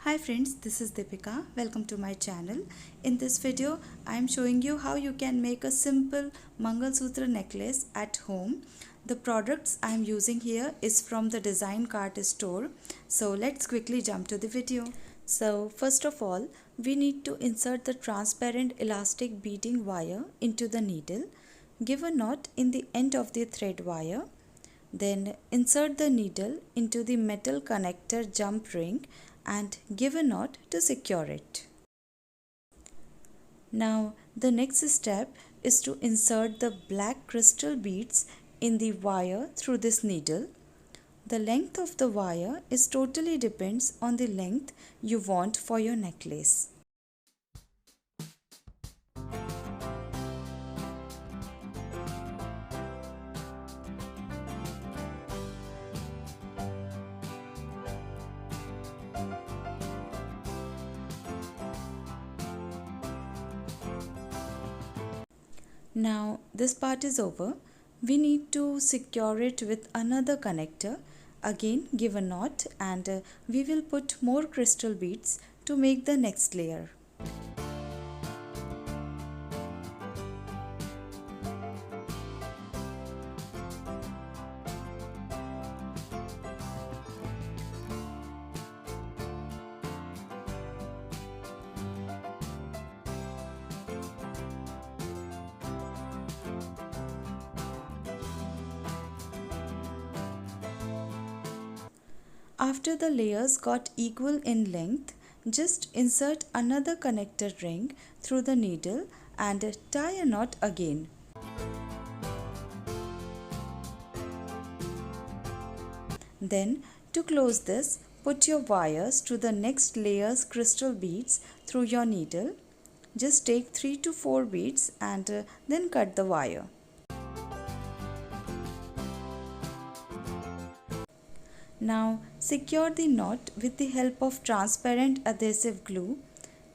Hi friends, this is Deepika. Welcome to my channel. In this video, I am showing you how you can make a simple mangalsutra necklace at home. The products I am using here is from the design cart store. So let's quickly jump to the video. So first of all, we need to insert the transparent elastic beading wire into the needle. Give a knot in the end of the thread wire. Then insert the needle into the metal connector jump ring and give a knot to secure it. Now the next step is to insert the black crystal beads in the wire through this needle. The length of the wire is totally depends on the length you want for your necklace. Now this part is over. We need to secure it with another connector. Again give a knot and we will put more crystal beads to make the next layer. After the layers got equal in length, just insert another connector ring through the needle and tie a knot again. Then to close this, put your wires to the next layer's crystal beads through your needle. Just take 3 to 4 beads and then cut the wire. Now secure the knot with the help of transparent adhesive glue.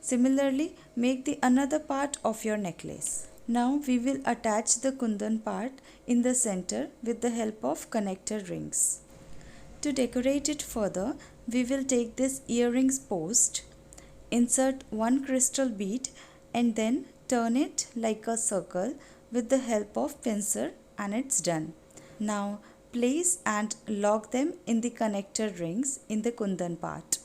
Similarly, make the another part of your necklace. Now we will attach the kundan part in the center with the help of connector rings. To decorate it further, we will take this earrings post, insert one crystal bead and then turn it like a circle with the help of pincer and it's done. Now place and lock them in the connector rings in the kundan part.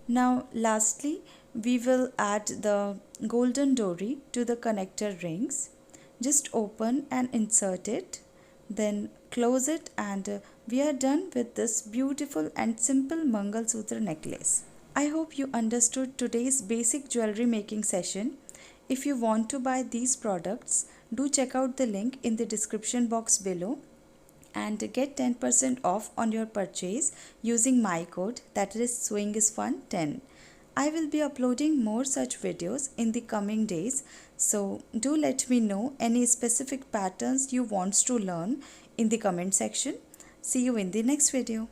Now lastly, we will add the golden dori to the connector rings. Just open and insert it, then close it and we are done with this beautiful and simple mangalsutra necklace. I hope you understood today's basic jewelry making session. If you want to buy these products, do check out the link in the description box below and get 10% off on your purchase using my code, that is SewingIsFun10. I will be uploading more such videos in the coming days, so do let me know any specific patterns you want to learn in the comment section. See you in the next video.